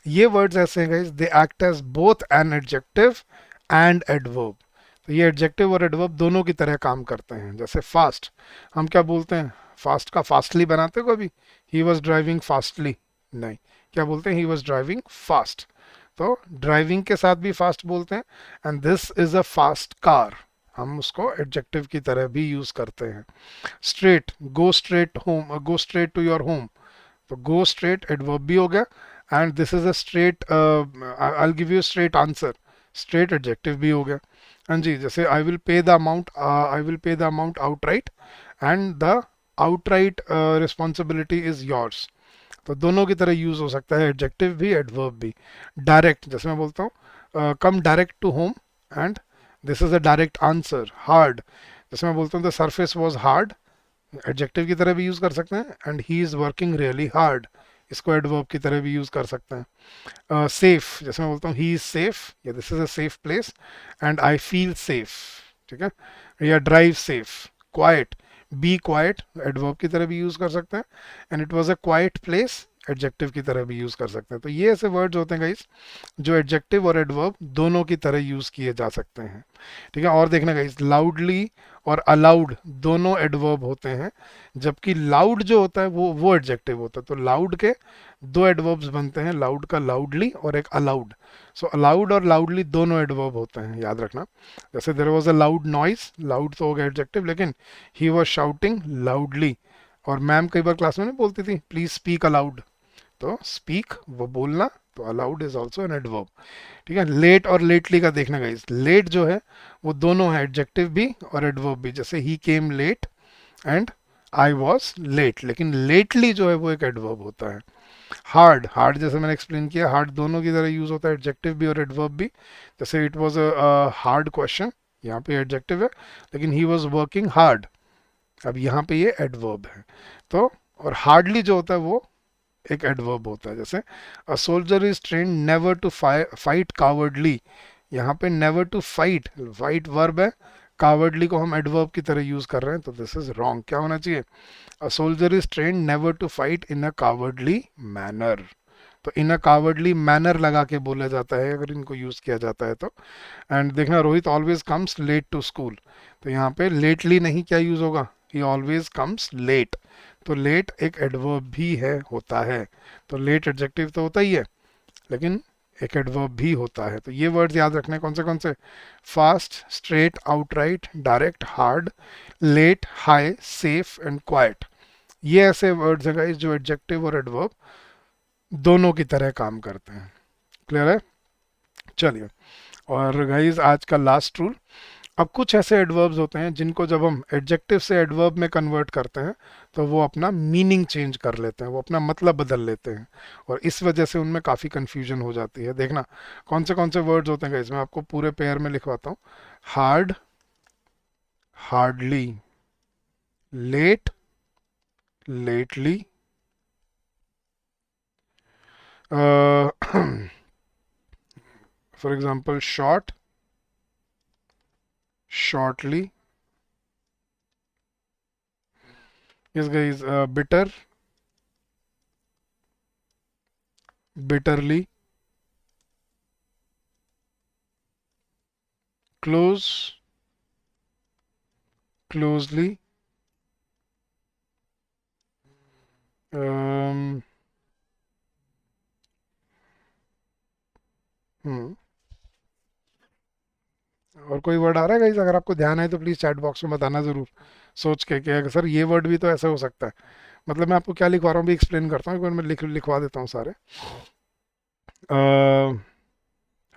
Speaker 1: ये वर्ड्स ऐसे हैं guys, they act as both an adjective and adverb. तो ये एडजेक्टिव और एडवर्ब दोनों की तरह काम करते हैं। जैसे फास्ट, हम क्या बोलते हैं? फास्ट का फास्टली बनाते हो कभी? ही वॉज ड्राइविंग फास्टली, नहीं, क्या बोलते हैं? He was driving fast. तो ड्राइविंग के साथ भी फास्ट बोलते हैं, and this is a fast car, हम उसको एडजेक्टिव की तरह भी यूज करते हैं। Straight, go straight home, go straight to your home, तो गो स्ट्रेट एडवर्ब भी हो गया, and this is a straight, I will give you straight answer, straight adjective भी हो गया। हाँ जी, जैसे I will pay the amount, I will pay the amount outright, and the outright responsibility is yours, तो दोनों की तरह यूज हो सकता है, एडजेक्टिव भी एडवर्ब भी। डायरेक्ट, जैसे मैं बोलता हूँ come direct to home, and this is a direct answer. Hard, जैसे मैं बोलता हूँ the surface was hard, adjective की तरह भी यूज कर सकते हैं। And he is working really hard, इसको एडवर्ब की तरह भी यूज कर सकते हैं। सेफ, जैसे मैं बोलता हूँ ही इज सेफ या this is a safe place, and I feel safe, ठीक है। या drive safe. Quiet, be quiet adverb की तरह भी यूज कर सकते हैं। And it was a quiet place adjective की तरह भी यूज कर सकते हैं। तो ये ऐसे वर्ड्स होते हैं गाइस जो एडजेक्टिव और एडवर्ब दोनों की तरह यूज किए जा सकते हैं, ठीक है। और देखना गाइस, लाउडली और अलाउड दोनों एडवर्ब होते हैं, जबकि लाउड जो होता है वो एडजेक्टिव होता है। तो लाउड के दो एडवर्ब्स बनते हैं, लाउड का लाउडली और एक अलाउड। सो अलाउड और लाउडली दोनों एडवर्ब होते हैं, याद रखना। जैसे there was a loud noise, loud तो हो गया एडजेक्टिव, लेकिन ही वाज शाउटिंग लाउडली। और मैम कई बार क्लास में नहीं बोलती थी प्लीज स्पीक अलाउड, तो स्पीक वो बोलना, तो aloud is also an adverb, ठीक है। लेट और लेटली का देखना गाइस, लेट जो है वो दोनों है, एडजेक्टिव भी और एडवर्ब भी। जैसे he came late and I was late, लेकिन लेटली जो है वो एक एडवर्ब होता है। हार्ड, हार्ड जैसे मैंने एक्सप्लेन किया, हार्ड दोनों की तरह यूज होता है, एडजेक्टिव भी और एडवर्ब भी। जैसे it was a hard question, यहाँ पे एडजेक्टिव है, लेकिन ही वॉज वर्किंग हार्ड, अब यहाँ पे ये एडवर्ब है। तो और हार्डली जो होता है वो एक एडवर्ब होता है। जैसे a soldier is train never to fight cowardly, यहाँ पे never to fight, fight verb है, कावर्डली को हम एडवर्ब की तरह यूज कर रहे हैं, तो दिस इज रॉन्ग। क्या होना चाहिए, a soldier is train never to fight in a cowardly manner. तो इन अ कावर्डली मैनर लगा के बोला जाता है अगर इनको यूज किया जाता है तो। एंड देखना, Rohit always comes late to school, तो यहाँ पे लेटली नहीं, क्या यूज होगा, ही ऑलवेज कम्स लेट। तो लेट एक एडवर्ब भी है, होता है। तो लेट एडजेक्टिव तो होता ही है, लेकिन एक एडवर्ब भी होता है। तो ये वर्ड्स याद रखने कौन से, fast, straight, outright, direct, hard, late, high, safe and quite. ये ऐसे वर्ड्स हैं गाइस जो एडजेक्टिव और एडवर्ब दोनों की तरह काम करते हैं। क्लियर है, चलिए। और गाइस आज का लास्ट रूल, अब कुछ ऐसे एडवर्ब्स होते हैं जिनको जब हम एडजेक्टिव से एडवर्ब में कन्वर्ट करते हैं तो वो अपना मीनिंग चेंज कर लेते हैं, वो अपना मतलब बदल लेते हैं, और इस वजह से उनमें काफ़ी कंफ्यूजन हो जाती है। देखना कौन से वर्ड्स होते हैं इसमें, आपको पूरे पेयर में लिखवाता हूँ। Hard, hardly, late, lately, for example short, shortly, इस guys bitter, bitterly, close, closely, hmm, और कोई वर्ड आ रहा है गाइस, अगर आपको ध्यान है तो प्लीज चैट बॉक्स में बताना जरूर, सोच के कि अगर सर ये वर्ड भी तो ऐसा हो सकता है। मतलब मैं आपको क्या लिखवा रहा हूँ भी एक्सप्लेन करता हूँ, एक बार मैं लिखवा देता हूँ सारे।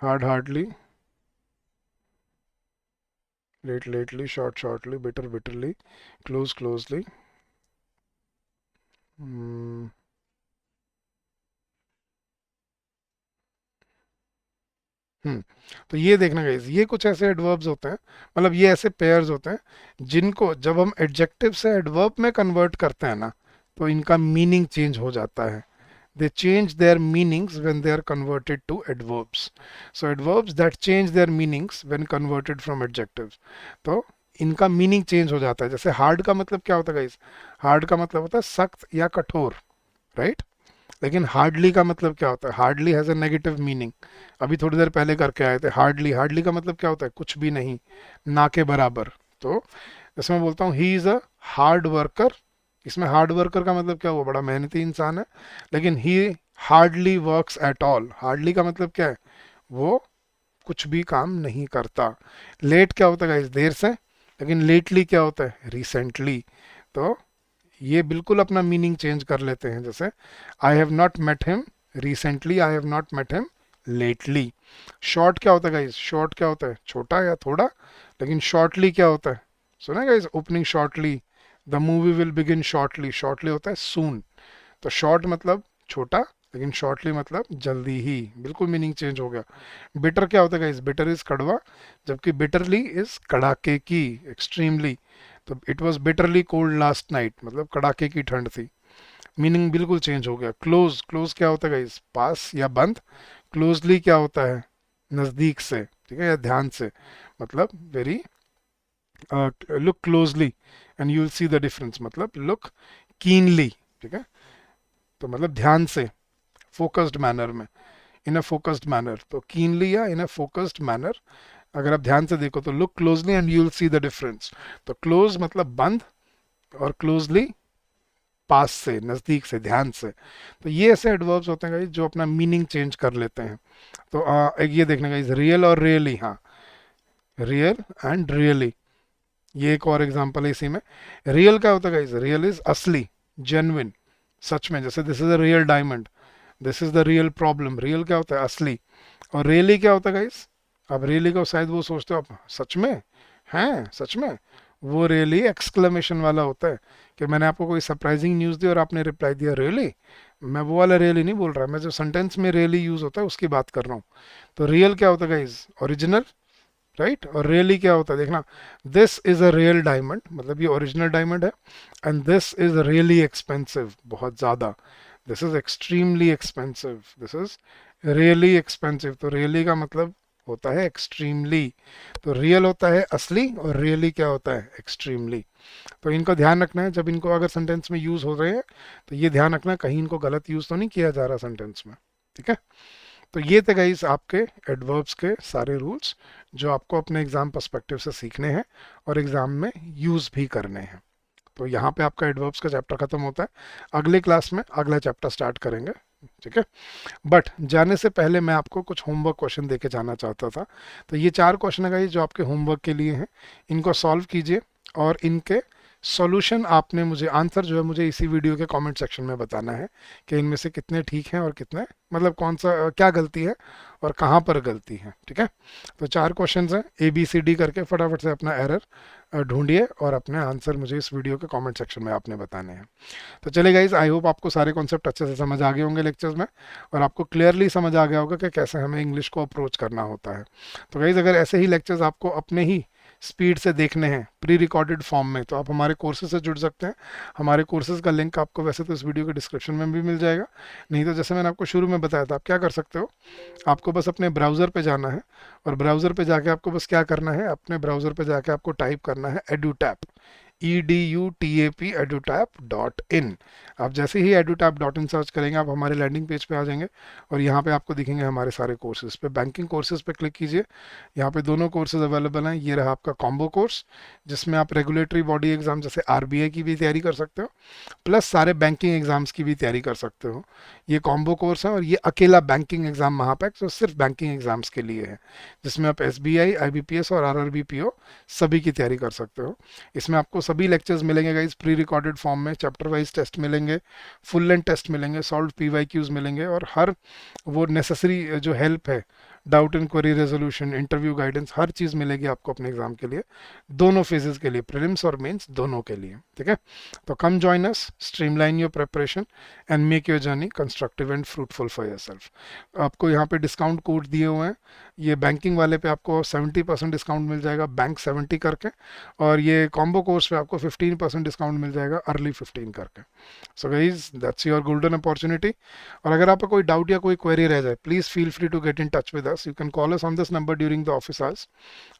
Speaker 1: Hard, hardly, late, lately, short, shortly, bitter, bitterly, close, closely. Hmm तो ये देखना गाइस, ये कुछ ऐसे एडवर्ब्स होते हैं, मतलब ये ऐसे पेयर्स होते हैं जिनको जब हम एडजेक्टिव से एडवर्ब में कन्वर्ट करते हैं ना, तो इनका मीनिंग चेंज हो जाता है। They change their meanings when they are converted to adverbs. So adverbs that change their meanings when converted from adjectives. तो इनका मीनिंग चेंज हो जाता है। जैसे हार्ड का मतलब क्या होता है गाइस, हार्ड का मतलब होता है सख्त या कठोर, राइट। लेकिन हार्डली का मतलब क्या होता है, hardly has a negative meaning. अभी थोड़ी देर पहले करके आए थे, हार्डली, हार्डली का मतलब क्या होता है, कुछ भी नहीं, ना के बराबर। तो जैसे मैं बोलता हूँ he is a hard worker, इसमें हार्ड वर्कर का मतलब क्या हुआ, बड़ा मेहनती इंसान है। लेकिन ही hardly works at all, hardly का मतलब क्या है, वो कुछ भी काम नहीं करता। लेट क्या होता है गाइस, देर से, लेकिन लेटली क्या होता है, रिसेंटली। तो ये बिल्कुल अपना मीनिंग चेंज कर लेते हैं। जैसे I have not met him recently, I have not met him lately. Short क्या होता है गाइस, शॉर्ट क्या होता है, छोटा या थोड़ा, लेकिन शॉर्टली क्या होता है, सुना guys, opening shortly, the movie will begin shortly, shortly होता है सून। तो शॉर्ट मतलब छोटा, लेकिन शॉर्टली मतलब जल्दी ही, बिल्कुल मीनिंग चेंज हो गया। बिटर क्या होता है गाइस, बिटर इज कड़वा, जबकि बिटरली इज कड़ाके की, एक्सट्रीमली। तो it was bitterly cold last night, मतलब कड़ाके की ठंड थी। मीनिंग बिल्कुल चेंज हो गया। क्लोज, क्लोज क्या होता है गाइस? पास या बंद। क्लोजली क्या होता है? नजदीक से, ठीक है, या ध्यान से, मतलब very, look closely and you will see the difference, मतलब लुक कीनली, ठीक है, तो मतलब ध्यान से, फोकस्ड मैनर में, इन अ फोकस्ड मैनर, तो कीनली या इन अ फोकस्ड मैनर, अगर आप ध्यान से देखो तो look closely and you will see the difference. तो क्लोज मतलब बंद, और क्लोजली पास से, नजदीक से, ध्यान से। तो ये ऐसे एडवर्ब्स होते हैं गाइस जो अपना मीनिंग चेंज कर लेते हैं। तो एक ये देखने गाइस, रियल और रियली, हाँ, रियल एंड रियली, ये एक और एग्जांपल है इसी में। रियल क्या होता है गाइस? रियल इज असली, जेन्युइन, सच में, जैसे this is a real diamond, this is the real problem. Real क्या होता है? असली। और रियली क्या होता है गाइस? अब रियली को शायद वो सोचते हो आप, सच में हैं, सच में, वो रियली एक्सक्लेमेशन वाला होता है, कि मैंने आपको कोई सरप्राइजिंग न्यूज़ दी और आपने रिप्लाई दिया रियली। मैं वो वाला रियली नहीं बोल रहा, मैं जो सेंटेंस में रियली यूज होता है उसकी बात कर रहा हूँ। तो रियल क्या होता है गाइस? Original, right. और रियली क्या होता है? देखना, this is a real diamond, मतलब ये ओरिजिनल डायमंड है, and this is really expensive, बहुत ज़्यादा, this is extremely expensive, this is really expensive. तो रियली का मतलब होता है एक्सट्रीमली। तो रियल होता है असली, और रियली क्या होता है? एक्सट्रीमली। तो इनको ध्यान रखना है, जब इनको अगर सेंटेंस में यूज हो रहे हैं तो ये ध्यान रखना कहीं इनको गलत यूज तो नहीं किया जा रहा सेंटेंस में, ठीक है। तो ये थे गाइस आपके एडवर्ब्स के सारे रूल्स, जो आपको अपने एग्जाम पर्सपेक्टिव से सीखने हैं और एग्जाम में यूज भी करने हैं। तो यहाँ पे आपका एडवर्ब्स का चैप्टर खत्म होता है। अगले क्लास में अगला चैप्टर स्टार्ट करेंगे, ठीक है। बट जाने से पहले मैं आपको कुछ होमवर्क क्वेश्चन देके जाना चाहता था। तो ये 4 क्वेश्चन है गाइस जो आपके होमवर्क के लिए हैं, इनको सॉल्व कीजिए, और इनके सॉल्यूशन आपने मुझे, आंसर जो है मुझे इसी वीडियो के कमेंट सेक्शन में बताना है, कि इनमें से कितने ठीक हैं और कितने, मतलब कौन सा, क्या गलती है और कहाँ पर गलती है, ठीक है। तो 4 क्वेश्चन हैं, ABCD करके फटाफट से अपना एरर ढूंढिए और अपने आंसर मुझे इस वीडियो के कमेंट सेक्शन में आपने बताने हैं। तो चलिए गाइज, आई होप आपको सारे कॉन्सेप्ट अच्छे से समझ आ गए होंगे लेक्चर्स में, और आपको क्लियरली समझ आ गया होगा कि कैसे हमें इंग्लिश को अप्रोच करना होता है। तो गाइज, अगर ऐसे ही लेक्चर्स आपको अपने ही स्पीड से देखने हैं प्री रिकॉर्डेड फॉर्म में, तो आप हमारे कोर्सेज से जुड़ सकते हैं। हमारे कोर्सेज का लिंक आपको वैसे तो इस वीडियो के डिस्क्रिप्शन में भी मिल जाएगा, नहीं तो जैसे मैंने आपको शुरू में बताया था, आप क्या कर सकते हो, आपको बस अपने ब्राउज़र पे जाना है, और ब्राउज़र पे जाके आपको बस क्या करना है, अपने ब्राउज़र पे जाके आपको टाइप करना है edutap, EDUTAP, edutap.in। आप जैसे ही edutap.in सर्च करेंगे आप हमारे लैंडिंग पेज पे आ जाएंगे, और यहाँ पे आपको दिखेंगे हमारे सारे कोर्सेज। पे बैंकिंग कोर्सेज पे क्लिक कीजिए, यहाँ पे दोनों कोर्सेज अवेलेबल हैं। ये रहा आपका कॉम्बो कोर्स, जिसमें आप रेगुलेटरी बॉडी एग्जाम जैसे RBI की भी तैयारी कर सकते हो, प्लस सारे बैंकिंग एग्जाम्स की भी तैयारी कर सकते हो। ये कॉम्बो कोर्स है, और ये अकेला बैंकिंग एग्जाम महापैक जो सिर्फ बैंकिंग एग्जाम्स के लिए है, जिसमें आप SBI, IBPS और RRBPO सभी की तैयारी कर सकते हो। इसमें आपको सभी लेक्चर्स मिलेंगे गाइस प्री रिकॉर्डेड फॉर्म में, चैप्टर वाइज टेस्ट मिलेंगे, फुल लेंथ टेस्ट मिलेंगे, सॉल्व PYQs मिलेंगे, और हर वो नेसेसरी जो हेल्प है, doubt and query resolution, interview guidance, हर चीज़ मिलेगी आपको अपने एग्जाम के लिए, दोनों फेजेस के लिए, प्रीलिम्स और मेंस दोनों के लिए, ठीक है। तो कम join us, streamline your preparation and make your journey constructive and fruitful for yourself. आपको यहाँ पे डिस्काउंट कोड दिए हुए हैं, ये बैंकिंग वाले पे आपको 70% डिस्काउंट मिल जाएगा, बैंक 70 करके, और ये कॉम्बो कोर्स पे आपको 15% डिस्काउंट मिल जाएगा, अर्ली 15 करके। So guys, that's your golden opportunity. और अगर आपका कोई डाउट या कोई क्वेरी रह जाए, please feel free to get in touch with us. You can call us on this number during the office hours,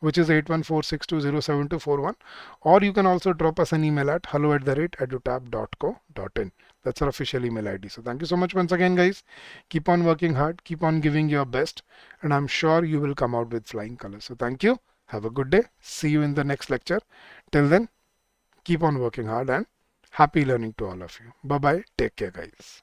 Speaker 1: which is 8146207241, or you can also drop us an email at hello@edutap.co.in. That's our official email ID. So thank you so much once again, guys. Keep on working hard, keep on giving your best, and I'm sure you will come out with flying colors. So thank you. Have a good day. See you in the next lecture. Till then, keep on working hard and happy learning to all of you. Bye bye. Take care, guys.